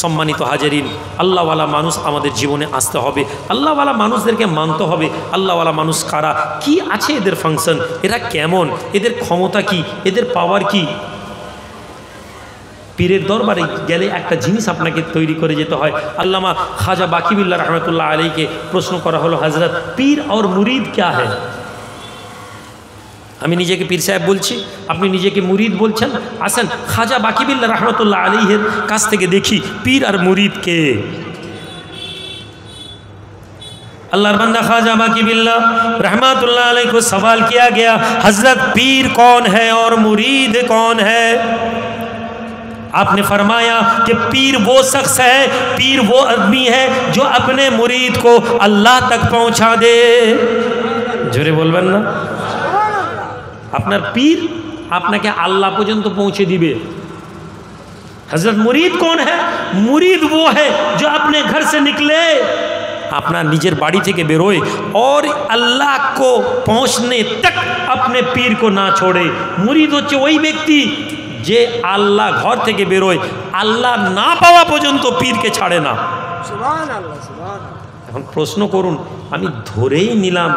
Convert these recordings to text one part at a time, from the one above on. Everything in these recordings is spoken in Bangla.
সম্মানিত হাজারিন, আল্লাহওয়ালা মানুষ আমাদের জীবনে আসতে হবে, আল্লাহওয়ালা মানুষদেরকে মানতে হবে। আল্লাহওয়ালা মানুষ কারা, কি আছে এদের ফাংশন, এরা কেমন, এদের ক্ষমতা কি, এদের পাওয়ার কি। পীরের দরবারে গেলে একটা জিনিস আপনাকে তৈরি করে যেতে হয়। আল্লামা খাজা বাকিবিল্লাহ রহমতুল্লাহ আলাইকে প্রশ্ন করা হলো, হজরত পীর और মুরিদ क्या है? আমি নিজেকে পীর সাহেব বলছি, আপনি নিজেকে মুরিদ বলছেন। আসেন খাজা বাকিবিল্লাহ রহমতুল্লাহ আলাইহের কাছ থেকে দেখি পীর আর মুরিদ কে। अल्लाह बंदा ख्वाजा बाकीबिल्लाह रहमतुल्लाह अलैह को सवाल किया गया, हजरत पीर कौन है और मुरीद कौन है? आपने फरमाया कि पीर वो शख्स है, पीर वो आदमी है जो अपने मुरीद को अल्लाह तक पहुंचा दे। जोरे बोलबेन ना, আপনার পীর আপনাকে আল্লাহ পর্যন্ত পৌঁছে দিবে। हजरत मुरीद कौन है? मुरीद वो है जो अपने घर से निकले, अपना निजर बाड़ी থেকে বেরোয় और अल्लाह को पहुंचने तक अपने पीर को ना छोड़े। मुरीद হচ্ছে ওই ব্যক্তি যে আল্লাহ ঘর থেকে বেরোয়, আল্লাহ না পাওয়া পর্যন্ত পীরকে ছাড়ে না। সুবহানাল্লাহ, সুবহানাল্লাহ। এখন প্রশ্ন করুন, আমি ধরেই নিলাম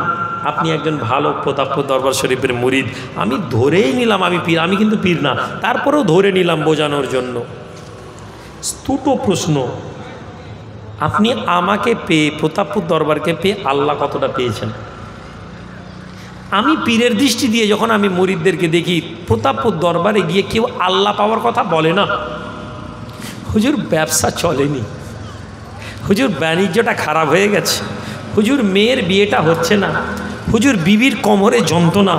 আপনি একজন ভালো প্রতাপপুর দরবার শরীফের মুরিদ, আমি ধরেই নিলাম আমি পীর, আমি কিন্তু পীর না, তারপরেও ধরে নিলাম বোঝানোর জন্য। স্তূত প্রশ্ন, আপনি আমাকে পেয়ে, প্রতাপপুর দরবারকে পেয়ে আল্লাহ কতটা পেয়েছেন? আমি পীরের দৃষ্টি দিয়ে যখন আমি মুরিদদেরকে দেখি, প্রতাপপুর দরবারে গিয়ে কেউ আল্লাহ পাওয়ার কথা বলে না। হুজুর ব্যবসা চলেনি, হুজুর বাণিজ্যটা খারাপ হয়ে গেছে, হুজুর মেয়ের বিয়েটা হচ্ছে না, হুজুর বিবির কোমরে যন্ত্রণা,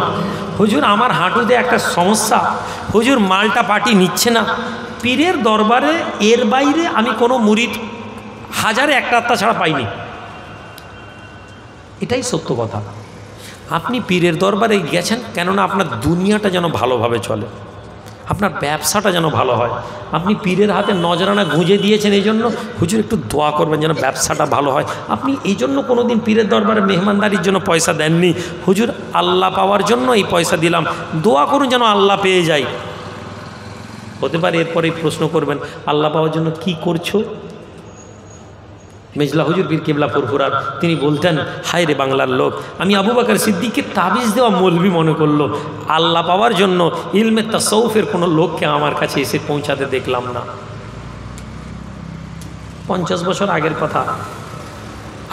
হুজুর আমার হাঁটুতে একটা সমস্যা, হুজুর মালটা পাটি নিচ্ছে না। পীরের দরবারে এর বাইরে আমি কোনো মুরিদ হাজারে একটা আত্মা ছাড়া পাইনি। এটাই সত্য কথা। আপনি পীরের দরবারে গেছেন কেননা আপনার দুনিয়াটা যেন ভালোভাবে চলে, আপনার ব্যবসাটা যেন ভালো হয়। আপনি পীরের হাতে নজরানা গুঁজে দিয়েছেন, এই জন্য হুজুর একটু দোয়া করবেন যেন ব্যবসাটা ভালো হয়। আপনি এই জন্য কোনো দিন পীরের দরবারে মেহমানদারির জন্য পয়সা দেননি, হুজুর আল্লাহ পাওয়ার জন্য এই পয়সা দিলাম, দোয়া করুন যেন আল্লাহ পেয়ে যাই। হতে পারে এরপরেই প্রশ্ন করবেন, আল্লাহ পাওয়ার জন্য কি করছো? মেজলা হুজুর পীর কেবলা ফুরফুরার তিনি বলতেন, হায় রে বাংলার লোক, আমি আবু বকর সিদ্দিককে তাবিজ দেওয়া মৌলবি মনে করলো, আল্লাহ পাওয়ার জন্য ইলমে তাসাউফের কোনো লোককে আমার কাছে এসে পৌঁছাতে দেখলাম না। 50 বছর আগের কথা,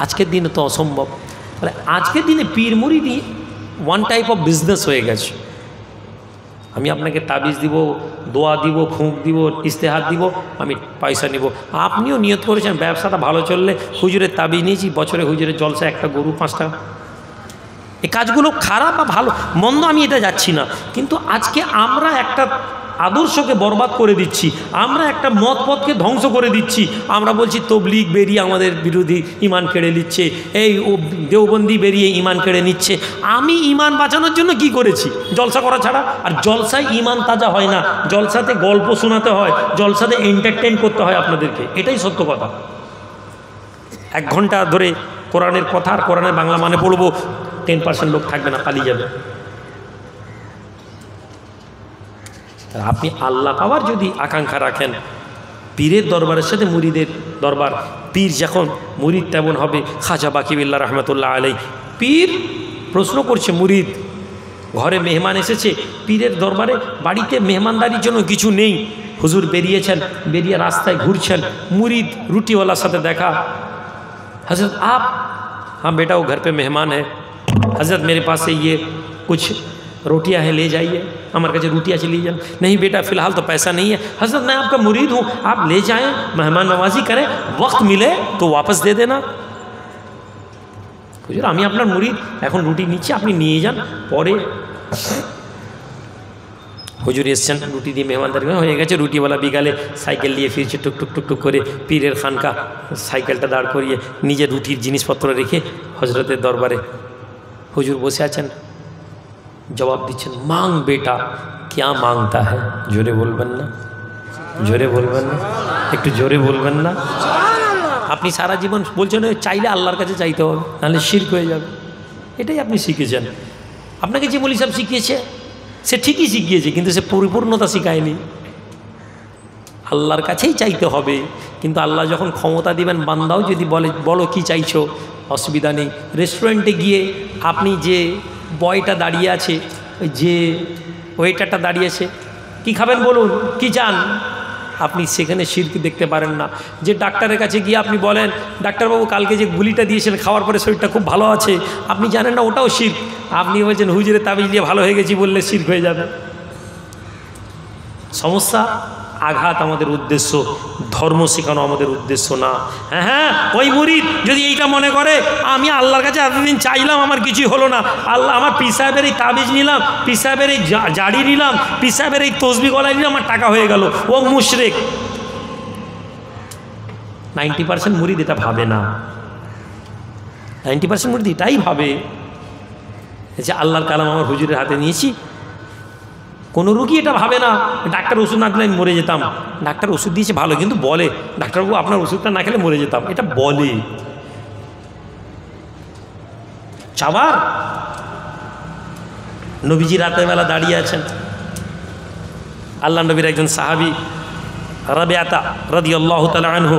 আজকের দিনে তো অসম্ভব। তাহলে আজকের দিনে পীর মুরিদি ওয়ান টাইপ অফ বিজনেস হয়ে গেছে। আমি আপনাকে তাবিজ দিব, দোয়া দিব, ফুঁক দিব, ইস্তেহার দিব, আমি পয়সা নিব। আপনিও নিয়ত করেছেন ব্যবসাটা ভালো চললে হুজুরের তাবিজ নিয়েছি, বছরে হুজুরের জলসা একটা গরু 5 টাকা। এই কাজগুলো খারাপ বা ভালো মন্দ আমি এটা যাচ্ছি না, কিন্তু আজকে আমরা একটা আদর্শকে বরবাদ করে দিচ্ছি, আমরা একটা মত পথকে ধ্বংস করে দিচ্ছি। আমরা বলছি তবলিগ বেরিয়ে আমাদের বিরোধী ইমান কেড়ে নিচ্ছে, এই দেওবন্দি বেরিয়ে ইমান কেড়ে নিচ্ছে। আমি ইমান বাঁচানোর জন্য কি করেছি? জলসা করা ছাড়া। আর জলসায় ইমান তাজা হয় না, জলসাতে গল্প শোনাতে হয়, জলসাতে এন্টারটেন করতে হয় আপনাদেরকে, এটাই সত্য কথা। 1 ঘন্টা ধরে কোরআনের কথা আর কোরআনের বাংলা মানে পড়বো, 10% লোক থাকবে না, পালিয়ে যাবে। আপনি আল্লাহ পাওয়ার যদি আকাঙ্ক্ষা রাখেন, পীরের দরবারের সাথে মুরিদের দরবার, পীর যখন মুরিদ তেমন হবে। খাজা বাকিবিল্লাহ রহমতুল্লাহ আলাই, পীর প্রশ্ন করছে, মুরিদ ঘরে মেহমান এসেছে, পীরের দরবারে বাড়িতে মেহমানদারির জন্য কিছু নেই, হুজুর বেরিয়েছেন, বেরিয়ে রাস্তায় ঘুরছেন, মুরিদ রুটিওয়ালার সাথে দেখা, हज़रत आप, हाँ बेटा वो घर पे मेहमान है, हज़रत मेरे पास से ये कुछ रोटियां हैं ले जाइए, हमारे काছে रोटियां चली जाए। नहीं बेटा फ़िलहाल तो पैसा नहीं है। हज़रत मैं आपका मुरीद हूँ, आप ले जाएं, मेहमान नवाजी करें, वक्त मिले तो वापस दे देना। হুজুর আমি আপনার মুরিদ, এখন রুটি নিচ্ছি, আপনি নিয়ে যান, পরে। হুজুর এসছেন, রুটি দিয়ে মেহমানদারি হয়ে গেছে, রুটিওয়ালা বিকালে সাইকেল নিয়ে ফিরছে টুক টুক টুক টুক করে, পীরের খানকা সাইকেলটা দাঁড় করিয়ে নিজের রুটির জিনিসপত্র রেখে হজরতের দরবারে হুজুর বসে আছেন, জবাব দিচ্ছেন, মাং বেটা क्या मांगता है? জোরে বলবেন না, জোরে বলবেন না, একটু জোরে বলবেন না। আপনি সারা জীবন বলছেন চাইলে আল্লাহর কাছে চাইতে হবে, নাহলে শিরক হয়ে যাবে। এটাই আপনি শিখেছেন। আপনাকে যে মৌলভী সাহেব শিখিয়েছে সে ঠিকই শিখিয়েছে, কিন্তু সে পরিপূর্ণতা শিখায়নি। আল্লাহর কাছেই চাইতে হবে, কিন্তু আল্লাহ যখন ক্ষমতা দিবেন, বান্দাও যদি বলো কি চাইছো, অসুবিধা নেই। রেস্টুরেন্টে গিয়ে আপনি যে বয়টা দাঁড়িয়ে আছে, যে ওয়েটারটা দাঁড়িয়েছে, কি খাবেন বলুন, কি চান, আপনি সেখানে শিরক দেখতে পারেন না। যে ডাক্তারের কাছে গিয়ে আপনি বলেন, ডাক্তারবাবু কালকে যে গুলিটা দিয়েছেন খাওয়ার পরে শরীরটা খুব ভালো আছে, আপনি জানেন না ওটাও শিরক। আপনি বলছেন হুজুরের তাবিজ দিয়ে ভালো হয়ে গেছি বললে শিরক হয়ে যাবে। সমস্যা, আঘাত আমাদের উদ্দেশ্য, ধর্ম শেখানো আমাদের উদ্দেশ্য না। হ্যাঁ হ্যাঁ, ওই মুরিদ যদি এইটা মনে করে আমি আল্লাহর কাছে এতদিন চাইলাম আমার কিছুই হলো না, আল্লাহ আমার পীর সাহেবের এই তাবিজ নিলাম, পীর সাহেবের এই জাড়ি নিলাম, পীর সাহেবের এই তসবি গলায় নিলাম, আমার টাকা হয়ে গেল, ও মুশরিক। 90% মুরিদ এটা ভাবে না। 90% মুরিদ এটাই ভাবে যে আল্লাহর কালাম আমার হুজুরের হাতে নিয়েছি। কোনো রুগী এটা ভাবে না, ডাক্তার ওষুধ না দিলে আমি মরে যেতাম, ডাক্তার ওষুধ দিয়েছে ভালো, কিন্তু বলে ডাক্তারবাবু আপনার ওষুধটা না খেলে মরে যেতাম, এটা বলে। চাবার নবীজি রাতের বেলা দাঁড়িয়ে আছেন, আল্লাহ নবীর একজন সাহাবী রাবিআতা রাদিয়াল্লাহু তাআলা আনহু,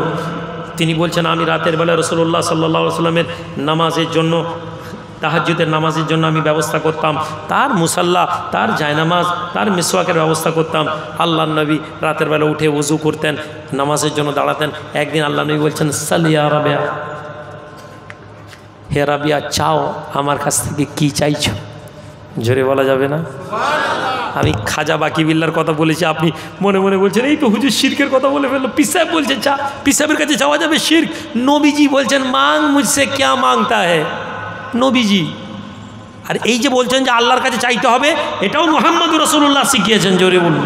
তিনি বলছেন আমি রাতের বেলা রাসূলুল্লাহ সাল্লাল্লাহু আলাইহি ওয়াসাল্লামের নামাজের জন্য, তাহাজ্জুদের নামাজের জন্য আমি ব্যবস্থা করতাম, তার মুসাল্লা, তার জায়নামাজ, তার মিসওয়াকের ব্যবস্থা করতাম। আল্লাহ নবী রাতের বেলা উঠে ওযু করতেন, নামাজের জন্য দাঁড়াতেন। একদিন আল্লাহ নবী বলছেন সাল্লিয়া রাবিয়া, হে রাবিয়া চাও, আমার কাছ থেকে কি চাইছো? জোরে বলা যাবে না? আমি খাজা বাকি বিল্লার কথা বলেছি, আপনি মনে মনে বলছেন এই তো হুজুর শিরকের কথা বলে ফেললো, পীর সাহেব বলছে চা, পীর সাহেবের কাছে যাওয়া যাবে শিরক। নবীজি বলছেন মাং মুঝসে ক্যা মাংতা হ্যায়, নবীজি। আর এই যে বলছেন যে আল্লাহর কাছে চাইতে হবে, এটাও মুহাম্মদুর রাসূলুল্লাহ শিখিয়েছেন। জোরে বলুন।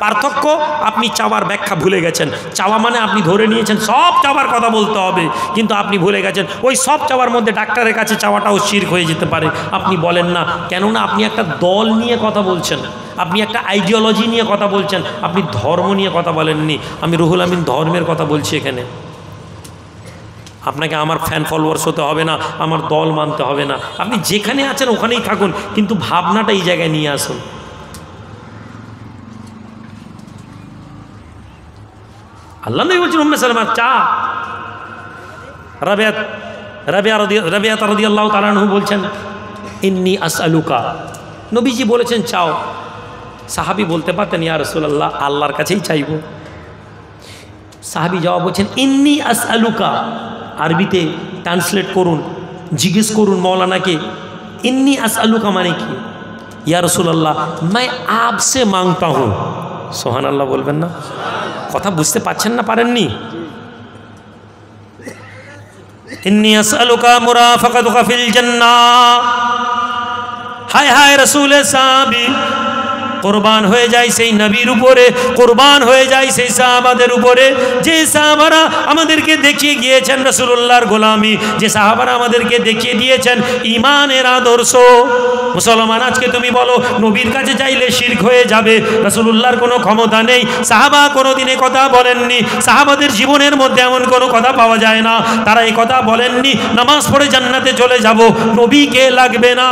পার্থক্য, আপনি চাওয়ার ব্যাখ্যা ভুলে গেছেন। চাওয়া মানে আপনি ধরে নিয়েছেন সব চাওয়ার কথা বলতে হবে, কিন্তু আপনি ভুলে গেছেন ওই সব চাওয়ার মধ্যে ডাক্তারের কাছে চাওয়াটাও শিরক হয়ে যেতে পারে। আপনি বলেন না, কেননা আপনি একটা দল নিয়ে কথা বলছেন, আপনি একটা আইডিওলজি নিয়ে কথা বলছেন, আপনি ধর্ম নিয়ে কথা বলেননি। আমি রুহুল আমিন ধর্মের কথা বলছি এখানে। আপনাকে আমার ফ্যান ফলোয়ার্স হতে হবে না, আমার দল মানতে হবে না, আপনি যেখানে আছেন ওখানেই থাকুন, কিন্তু ভাবনাটা এই জায়গায় নিয়ে আসুন। আল্লাহ নবী বলছেন উম্মে সালামা চা। রাবিয়া রাদিয়াল্লাহু তাআলা আনহু বলছেন ইন্নী আসআলুকা, নবীজি বলেছেন চাও। সাহাবী বলতে পারতেন ইয়া রাসূলুল্লাহ আল্লাহর কাছেই চাইব। সাহাবী জবাব বলছেন ইন্নী আসআলুকা, আরবিতে ট্রান্সলেট করুন, জিজ্ঞেস করুন মৌলানাকে ইন্নী আসআলুকা মানে কি? ইয়া রাসূলুল্লাহ मैं आपसे मांगता हूँ। সুবহানাল্লাহ বলবেন না? কথা বুঝতে পারছেন না, পারেননি? ইন্নী আসআলুকা মুরাফাকাতুকা ফিল জান্নাহ। হায় হায় রাসূলের সাহাবী কোরবান হয়ে যায় সেই নবীর উপরে, কোরবান হয়ে যায় সেই সাহাবাদের উপরে, যে সাহাবারা আমাদেরকে দেখিয়ে গিয়েছেন রাসূলুল্লাহর গোলামি, যে সাহাবারা আমাদেরকে দেখিয়ে দিয়েছেন ঈমানের আদর্শ। মুসলমান আজকে তুমি বলো নবীর কাছে চাইলে শিরক হয়ে যাবে, রাসূলুল্লাহর কোনো ক্ষমতা নেই, সাহাবা কোনোদিন এই কথা বলেননি, সাহাবাদের জীবনের মধ্যে এমন কোনো কথা পাওয়া যায় না তারা এই কথা বলেননি নামাজ পড়ে জান্নাতে চলে যাব, নবীকে লাগবে না।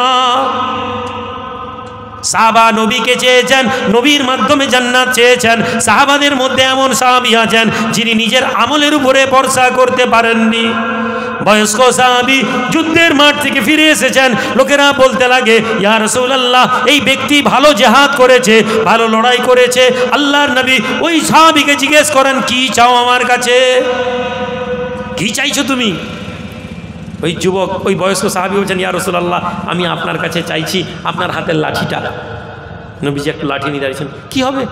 সাহাবা নবীকে চেয়েছেন, নবীর মাধ্যমে জান্নাত চেয়েছেন। সাহাবাদের মধ্যে এমন সাহাবী আছেন যিনি নিজের আমলের উপরে ভরসা করতে পারেননি। বয়স্ক সাহাবী যুদ্ধের মাঠ থেকে ফিরে এসেছেন, লোকেরা বলতে লাগে ইয়া রাসূলুল্লাহ এই ব্যক্তি ভালো জিহাদ করেছে, ভালো লড়াই করেছে। আল্লাহর নবী ওই সাহাবীকে জিজ্ঞেস করেন কি চাও আমার কাছে, কি চাইছো তুমি? ওই যুবক, ওই বয়স্ক সাহাবী বলছেন ইয়া রাসূলুল্লাহ আমি আপনার কাছে চাইছি আপনার হাতের লাঠিটা। নবীজি একটু লাঠি নিয়ে দাঁড়িয়েছেন, কি হবে?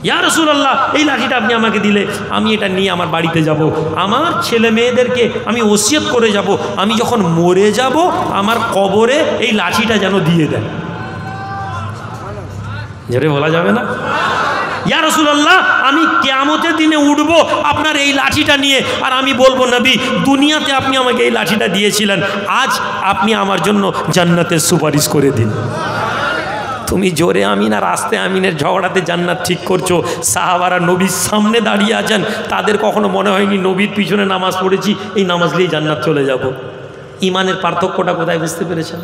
ইয়া রাসূলুল্লাহ এই লাঠিটা আপনি আমাকে দিলে আমি এটা নিয়ে আমার বাড়িতে যাব, আমার ছেলে মেয়েদেরকে আমি ওসিয়ত করে যাব, আমি যখন মরে যাব আমার কবরে এই লাঠিটা যেন দিয়ে দেন। জোরে বলা যাবে না? ইয়া রাসূলুল্লাহ আমি কিয়ামতের দিনে উঠবো আপনার এই লাঠিটা নিয়ে, আর আমি বলবো নবী দুনিয়াতে আপনি আমাকে এই লাঠিটা দিয়েছিলেন, আজ আপনি আমার জন্য জান্নাতের সুপারিশ করে দিন। তুমি জোরে আমিন আর আস্তে আমিনের ঝগড়াতে জান্নাত ঠিক করছো। সাহাবারা নবীর সামনে দাঁড়িয়ে আছেন, তাদের কখনো মনে হয়নি নবীর পিছনে নামাজ পড়েছি, এই নামাজ নিয়েই জান্নাত চলে যাব। ঈমানের পার্থক্যটা কোথায় বুঝতে পেরেছেন?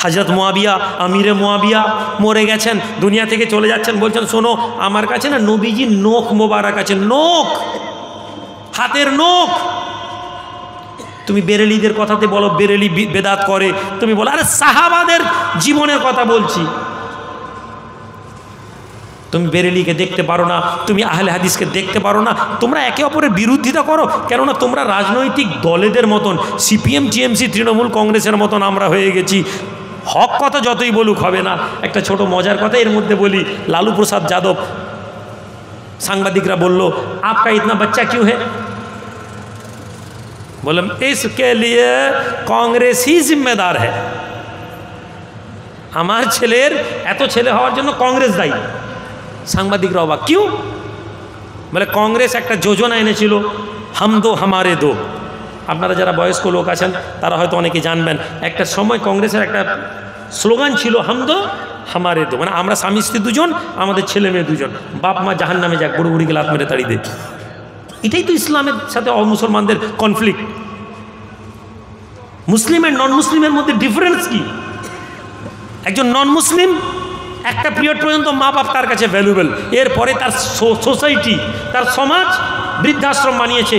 হযরত মুয়াবিয়া আমিরে মুয়াবিয়া মরে গেছেন, দুনিয়া থেকে চলে যাচ্ছেন, বলছেন শোনো আমার কাছে না নবীজির নখ মোবারক আছে, নখ, হাতের নখ। তুমি বেরেলিদের কথাতে বলো বেরেলি বেদাত করে, তুমি বলো আরে সাহাবাদের জীবনের কথা বলছি। তুমি বেরেলিকে দেখতে পারো না, তুমি আহলে হাদিসকে দেখতে পারো না, তোমরা একে অপরের বিরোধিতা করো। কেননা তোমরা রাজনৈতিক দলেদের মতন, সিপিএম টিএমসি তৃণমূল কংগ্রেসের মতন আমরা হয়ে গেছি। হক কথা যতই বলুক হবে না। একটা ছোট মজার কথা এর মধ্যে বলি, লালু প্রসাদ যাদব, সাংবাদিকরা বলল আপকা ইতনা বাচ্চা কিউ है? বললাম इसके लिए कांग्रेस ही जिम्मेदार है। আমার ছেলের এত ছেলে হওয়ার জন্য কংগ্রেস দায়ী। সাংবাদিকরা অবাক, কিউ? বলে কংগ্রেস একটা যোজনা এনেছিল, হাম দো হামারে দো। আপনারা যারা বয়স্ক লোক আছেন তারা হয়তো অনেকে জানবেন, একটা সময় কংগ্রেসের একটা স্লোগান ছিল হাম দো হামারে দো, মানে আমরা স্বামী স্ত্রী দুজন, আমাদের ছেলে মেয়ে দুজন, বাপ মা জাহান নামে যাক, বুড়ো বুড়িকে লাত মেরে তাড়িয়ে দে। এটাই তো ইসলামের সাথে অমুসলমানদের কনফ্লিক্ট। মুসলিম আর নন মুসলিমের মধ্যে ডিফারেন্স কি? একজন নন মুসলিম একটা পিরিয়ড পর্যন্ত মা বাপ তার কাছে ভ্যালুয়েবল, এরপরে তার সোসাইটি, তার সমাজ বৃদ্ধাশ্রম বানিয়েছে।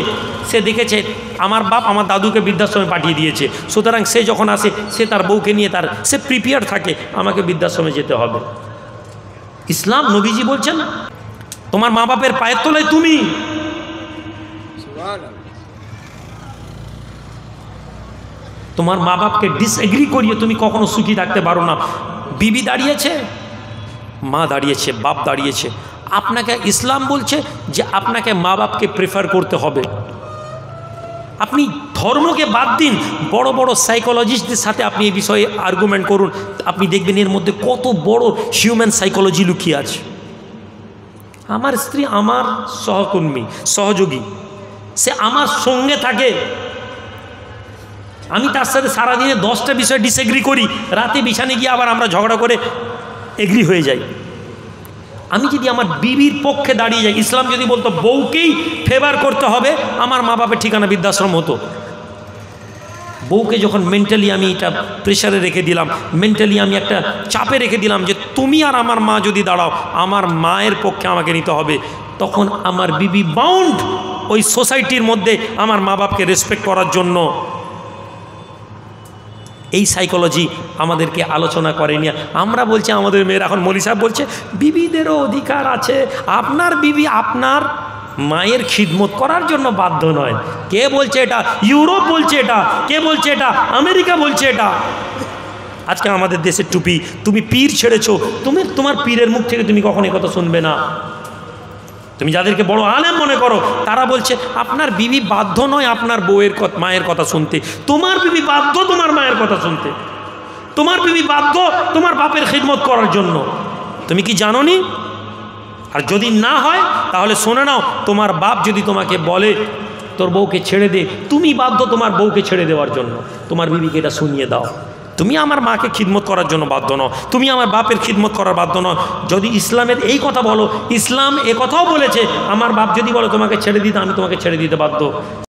সে দেখেছে আমার বাপ আমার দাদুকে বৃদ্ধাশ্রমে পাঠিয়ে দিয়েছে, সুতরাং সে যখন আসে সে তার বউকে নিয়ে সে প্রিপেয়ার থাকে আমাকে বৃদ্ধাশ্রমে যেতে হবে। ইসলাম নবীজি বলছেন তোমার মা বাপের পায়ের তলায় তুমি। তোমার মা বাপকে ডিসএগ্রি করিয়ে তুমি কখনো সুখী থাকতে পারো না। বিবি দাঁড়িয়েছে, মা দাঁড়িয়েছে, বাপ দাঁড়িয়েছে, আপনাকে ইসলাম বলছে যে আপনাকে মা বাপকে প্রেফার করতে হবে। আপনি ধর্মকে বাদ দিন, বড় বড় সাইকোলজিস্টদের সাথে আপনি এই বিষয়ে আর্গুমেন্ট করুন, আপনি দেখবেন এর মধ্যে কত বড় হিউম্যান সাইকোলজি লুকিয়ে আছে। আমার স্ত্রী আমার সহকর্মী, সহযোগী, সে আমার সঙ্গে থাকে, আমি তার সাথে সারাদিনে 10টা বিষয় ডিসএগ্রি করি, রাতে বিছানে গিয়ে আবার আমরা ঝগড়া করে এগ্রি হয়ে যাই। আমি যদি আমার বিবির পক্ষে দাঁড়িয়ে যাই, ইসলাম যদি বলতো বউকেই ফেভার করতে হবে, আমার মা বাপের ঠিকানা বৃদ্ধাশ্রম হতো। বউকে যখন মেন্টালি আমি এটা প্রেশারে রেখে দিলাম, মেন্টালি আমি একটা চাপে রেখে দিলাম যে তুমি আর আমার মা যদি দাঁড়াও, আমার মায়ের পক্ষে আমাকে নিতে হবে, তখন আমার বিবি বাউন্ড ওই সোসাইটির মধ্যে আমার মা বাপকে রেসপেক্ট করার জন্য। এই সাইকোলজি আমাদেরকে আলোচনা করেনি। আমরা বলছি আমাদের মেয়েরা, এখন মৌলী সাহেব বলছে বিবিদেরও অধিকার আছে। আপনার বিবি আপনার মায়ের খিদমত করার জন্য বাধ্য নয়। কে বলছে এটা? ইউরোপ বলছে এটা। কে বলছে এটা? আমেরিকা বলছে এটা। আজকে আমাদের দেশের টুপি, তুমি পীর ছেড়েছো, তোমার পীরের মুখ থেকে তুমি কখনো কথা শুনবে না। তুমি যাদেরকে বড় আলেম মনে করো তারা বলছে আপনার বিবি বাধ্য নয় আপনার বউয়ের মায়ের কথা শুনতে, তোমার বিবি বাধ্য তোমার মায়ের কথা শুনতে, তোমার বিবি বাধ্য তোমার বাপের খিদমত করার জন্য। তুমি কি জানো নি? আর যদি না হয় তাহলে শোনে নাও, তোমার বাপ যদি তোমাকে বলে তোর বউকে ছেড়ে দে, তুমি বাধ্য তোমার বউকে ছেড়ে দেওয়ার জন্য। তোমার বিবিকে এটা শুনিয়ে দাও, তুমি আমার মাকে খিদমত করার জন্য বাধ্য নও, তুমি আমার বাপের খিদমত করার বাধ্য নও। যদি ইসলামের এই কথা বলো, ইসলাম এ কথাও বলেছে আমার বাপ যদি বলো তোমাকে ছেড়ে দিতে, আমি তোমাকে ছেড়ে দিতে বাধ্য।